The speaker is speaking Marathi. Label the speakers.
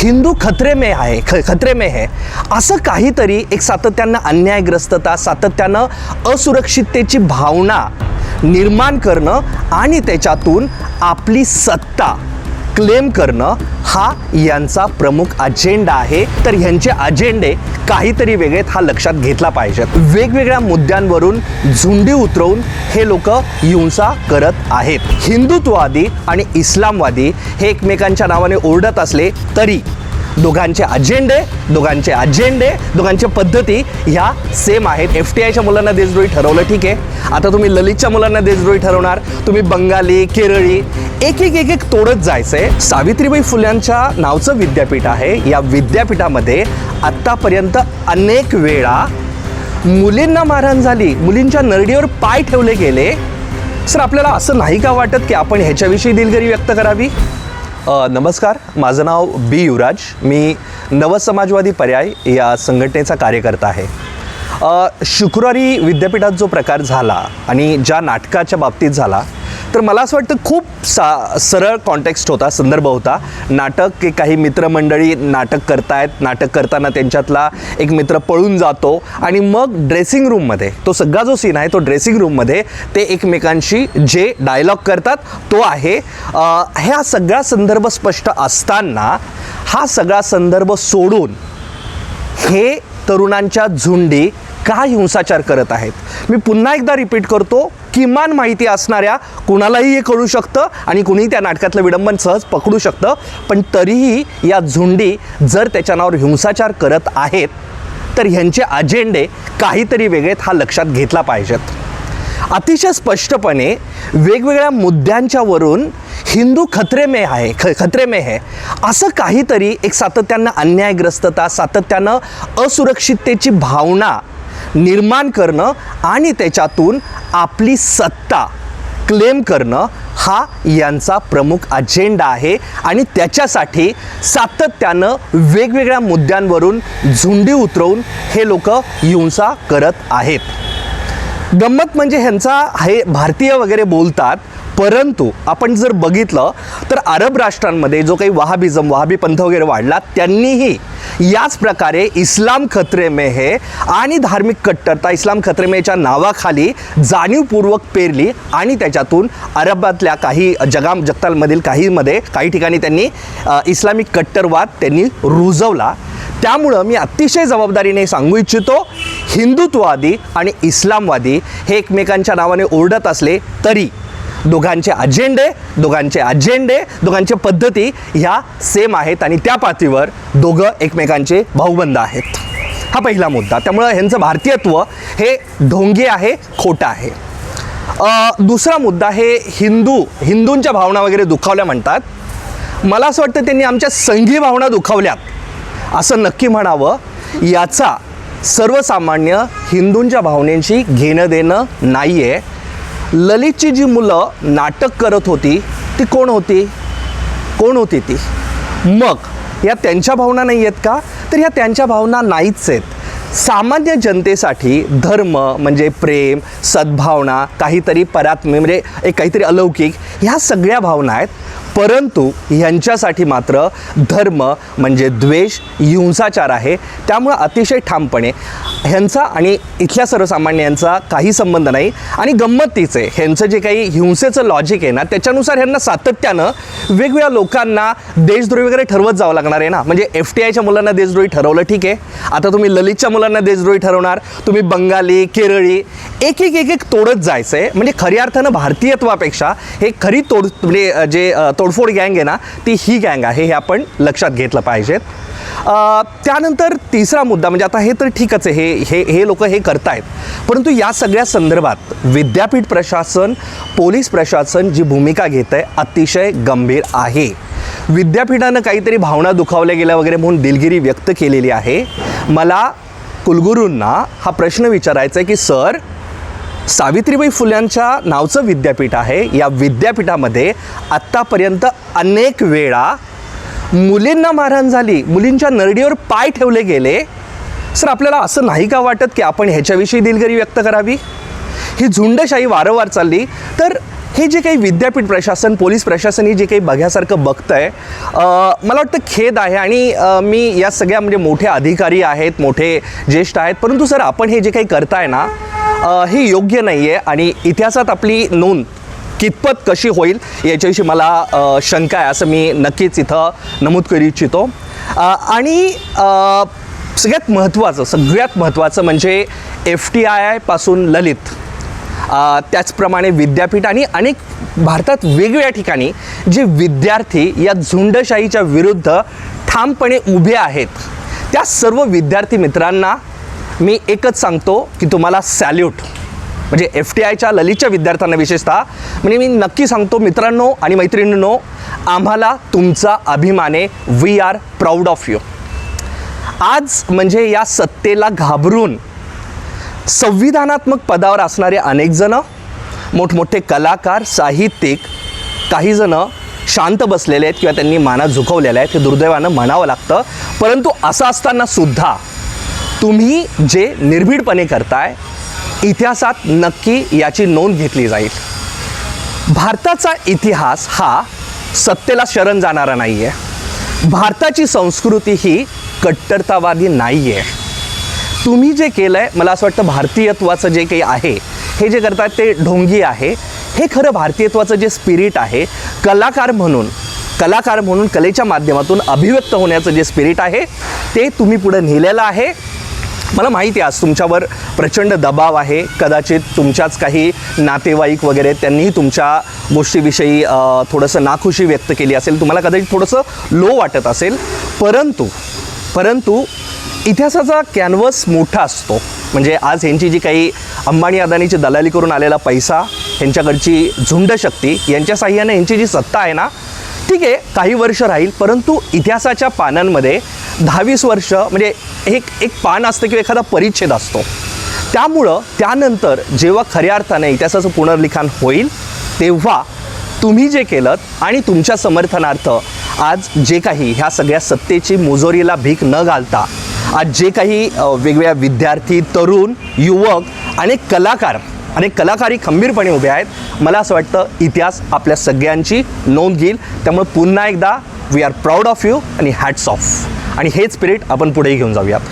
Speaker 1: हिंदू खतरे में है असं काहीतरी एक सातत्यानं अन्यायग्रस्तता, सातत्यानं असुरक्षिततेची भावना निर्माण करणं आणि त्याच्यातून आपली सत्ता क्लेम करणं हा यांचा प्रमुख अजेंडा आहे। तर यांचे अजेंडे काहीतरी वेगळेत हा लक्षात घेतला पाहिजे। वेगवेगळ्या मुद्द्यांवरून झुंडी उतरवून हे लोक हिंसा करत आहेत। हिंदुत्ववादी आणि इस्लामवादी हे एकमेकांच्या नावाने ओरडत असले तरी दोघांचे पद्धती ह्या सेम आहेत। FTIच्या मुलांना देशद्रोही ठरवलं, ठीक आहे, आता तुम्ही ललितच्या मुलांना देशद्रोही ठरवणार, तुम्ही बंगाली, केरळी, एक तोडत जायचंय। सावित्रीबाई फुल्यांच्या नावचं विद्यापीठ आहे। या विद्यापीठामध्ये आत्तापर्यंत अनेक वेळा मुलींना मारहाण झाली, मुलींच्या नरडीवर पाय ठेवले गेले। सर, आपल्याला असं नाही का वाटत की आपण ह्याच्याविषयी दिलगिरी व्यक्त करावी? नमस्कार, माझं नाव बी युवराज, मी नवसमाजवादी पर्याय या संघटनेचा कार्यकर्ता आहे। शुक्रवारी विद्यापीठात जो प्रकार झाला आणि ज्या नाटकाच्या बाबतीत झाला, तर मला असं वाटतं खूप सरळ कॉन्टेक्स्ट होता, संदर्भ होता। नाटक, काही मित्रमंडळी नाटक करतायत, नाटक करताना त्यांच्यातला एक मित्र पळून जातो आणि मग ड्रेसिंग रूममध्ये तो सगळा जो सीन आहे तो ड्रेसिंग रूममध्ये ते एकमेकांशी जे डायलॉग करतात तो आहे। ह्या सगळा संदर्भ स्पष्ट असताना हा सगळा संदर्भ सोडून हे तरुणांच्या झुंडी का हिंसाचार करत आहेत? मी पुन्हा एकदा रिपीट करतो, किमान माहिती असणाऱ्या कुणालाही हे कळू शकतं आणि कुणीही त्या नाटकातलं विडंबन सहज पकडू शकतं, पण तरीही या झुंडी जर त्याच्या नावावर हिंसाचार करत आहेत तर ह्यांचे अजेंडे काहीतरी वेगळेत हा लक्षात घेतला पाहिजेत। अतिशय स्पष्टपणे वेगवेगळ्या मुद्द्यांच्या वरून हिंदू खतरे में है असं काहीतरी एक सातत्यानं अन्यायग्रस्तता, सातत्यानं असुरक्षिततेची भावना निर्माण करणं आणि त्याच्यातून आपली सत्ता क्लेम करणं हा यांचा प्रमुख अजेंडा आहे आणि त्याच्यासाठी सातत्यानं वेगवेगळ्या मुद्द्यांवरून झुंडी उतरवून हे लोक हिंसा करत आहेत। गंमत म्हणजे ह्यांचा हे भारतीय वगैरे बोलतात, परंतु आपण जर बघितलं तर अरब राष्ट्रांमध्ये जो काही वहाबी पंथ वगैरे वाढला, त्यांनीही याच प्रकारे इस्लाम खतरे में है आणि धार्मिक कट्टरता इस्लाम खतरे मेच्या नावाखाली जाणीवपूर्वक पेरली आणि त्याच्यातून अरबातल्या काही जगतालमधील काही ठिकाणी त्यांनी इस्लामिक कट्टरवाद त्यांनी रुजवला। त्यामुळं मी अतिशय जबाबदारीने सांगू इच्छितो, हिंदुत्ववादी आणि इस्लामवादी हे एकमेकांच्या नावाने ओरडत असले तरी दोघांचे पद्धती ह्या सेम आहेत आणि त्या पातळीवर दोघं एकमेकांचे भाऊबंद आहेत। हा पहिला मुद्दा। त्यामुळं ह्यांचं भारतीयत्व हे ढोंगी आहे, खोटं आहे। दुसरा मुद्दा, हे हिंदूंच्या भावना वगैरे दुखावल्या म्हणतात। मला असं वाटतं त्यांनी आमच्या संघी भावना दुखावल्यात असं नक्की म्हणावं। याचा सर्वसामान्य हिंदूंच्या भावनेशी घेणं देणं नाही आहे। ललितची जी मुलं नाटक करत होती ती कोण होती ती? मग या त्यांच्या भावना नाही आहेत का? तर या त्यांच्या भावना नाहीच आहेत। सामान्य जनतेसाठी धर्म म्हणजे प्रेम, सद्भावना, काहीतरी म्हणजे एक काहीतरी अलौकिक, ह्या सगळ्या भावना आहेत, परंतु ह्यांच्यासाठी मात्र धर्म म्हणजे द्वेष, हिंसाचार आहे। त्यामुळे अतिशय ठामपणे ह्यांचा आणि इथल्या सर्वसामान्यांचा काही संबंध नाही। आणि गंमतीचे ह्यांचं जे काही हिंसेचं लॉजिक आहे ना, त्याच्यानुसार ह्यांना सातत्यानं वेगवेगळ्या लोकांना देशद्रोही वगैरे ठरवत जावं लागणार आहे ना। म्हणजे FTIच्या मुलांना देशद्रोही ठरवलं, ठीक आहे, आता तुम्ही ललितच्या मुलांना देशद्रोही ठरवणार, तुम्ही बंगाली, केरळी, एक तोडत जायचंय। म्हणजे खऱ्या अर्थानं भारतीयत्वापेक्षा हे खरी म्हणजे जे तोडफोड गँग आहे ना, ती ही गँग आहे, हे आपण लक्षात घेतलं पाहिजेत। त्यानंतर तिसरा मुद्दा म्हणजे आता हे तर ठीकच आहे, हे लोक हे करतायत, परंतु या सगळ्या संदर्भात विद्यापीठ प्रशासन, पोलीस प्रशासन जी भूमिका घेत आहे अतिशय गंभीर आहे। विद्यापीठानं काहीतरी भावना दुखावल्या गेल्या वगैरे म्हणून दिलगिरी व्यक्त केलेली आहे। मला कुलगुरूंना हा प्रश्न विचारायचा आहे की सर, सावित्रीबाई फुल्यांच्या नावचं विद्यापीठ आहे, या विद्यापीठामध्ये आत्तापर्यंत अनेक वेळा मुलींना मारहाण झाली, मुलींच्या नरडीवर पाय ठेवले गेले। सर, आपल्याला असं नाही का वाटत की आपण ह्याच्याविषयी दिलगिरी व्यक्त करावी? ही झुंडशाही वारंवार चालली तर हे जे काही विद्यापीठ प्रशासन, पोलीस प्रशासन हे जे काही बघ्यासारखं बघतंय, मला वाटतं खेद आहे. आणि मी या सगळ्या म्हणजे मोठे अधिकारी आहेत, मोठे ज्येष्ठ आहेत, परंतु सर आपण हे जे काही करताय ना, हे योग्य नाही आहे. आणि इतिहासात आपली नोंद कितपत कशी होईल याच्याविषयी मला शंका आहे, असं मी नक्कीच इथं नमूद करू इच्छितो. आणि सगळ्यात महत्त्वाचं म्हणजे FTI पासून ललित, त्याचप्रमाणे विद्यापीठ आणि अनेक भारतात वेगवेगळ्या ठिकाणी जे विद्यार्थी या झुंडशाहीच्या विरुद्ध ठामपणे उभे आहेत, त्या सर्व विद्यार्थी मित्रांना मी एकच सांगतो की तुम्हाला सॅल्यूट. म्हणजे FTIच्या ललितच्या विद्यार्थ्यांना विशेषतः म्हणजे मी नक्की सांगतो, मित्रांनो आणि मैत्रिणींनो, आम्हाला तुमचा अभिमान आहे. We are proud of you. आज म्हणजे या सत्तेला घाबरून संविधानात्मक पदावर असणारे अनेक जण, मोठमोठे कलाकार, साहित्यिक, काही जण शांत बसलेले आहेत किंवा त्यांनी माना झुकवलेल्या आहेत, हे दुर्दैवानं म्हणावं लागतं. परंतु असं असताना सुद्धा तुम्ही जे निर्भीडपणे करताय, इतिहासात नक्की याची नोंद घेतली जाईल. भारताचा इतिहास हा सत्तेला शरण जाणारा नाही आहे. भारताची संस्कृती ही कट्टरतावादी नाही आहे. तुम्ही जे केलं आहे, मला असं वाटतं भारतीयत्वाचं जे काही आहे, हे जे करतात ते ढोंगी आहे. हे खरं भारतीयत्वाचं जे स्पिरिट आहे, कलाकार म्हणून कलेच्या माध्यमातून अभिव्यक्त होण्याचं जे स्पिरिट आहे, ते तुम्ही पुढे नेलेलं आहे. मला माहिती आहे आज तुमच्यावर प्रचंड दबाव आहे. कदाचित तुमच्याच काही नातेवाईक वगैरे त्यांनीही तुमच्या गोष्टीविषयी थोडंसं नाखुशी व्यक्त केली असेल, तुम्हाला कदाचित थोडंसं लो वाटत असेल. परंतु इतिहासाचा कॅनव्हस मोठा असतो. म्हणजे आज ह्यांची जी काही अंबानी अदानीची दलाली करून आलेला पैसा, ह्यांच्याकडची झुंडशक्ती, यांच्या साह्याने ह्यांची जी सत्ता आहे ना, ठीक आहे काही वर्ष राहील, परंतु इतिहासाच्या पानांमध्ये 10-20 वर्ष म्हणजे एक पान असतं किंवा एखादा परिच्छेद असतो. त्यामुळं त्यानंतर जेव्हा खऱ्या अर्थाने इतिहासाचं पुनर्लिखान होईल, तेव्हा तुम्ही जे केलं आणि तुमच्या समर्थनार्थ आज जे काही ह्या सगळ्या सत्तेची मुजोरीला भीक न घालता आज जे काही वेगवेगळ्या विद्यार्थी, तरुण, युवक, अनेक कलाकारी खंबीरपणे उभे आहेत, मला असं वाटतं इतिहास आपल्या सगळ्यांची नोंद घेईल. त्यामुळे पुन्हा एकदा we are proud of you आणि हॅट्स ऑफ. आणि हेच स्पिरिट आपण पुढेही घेऊन जाऊयात.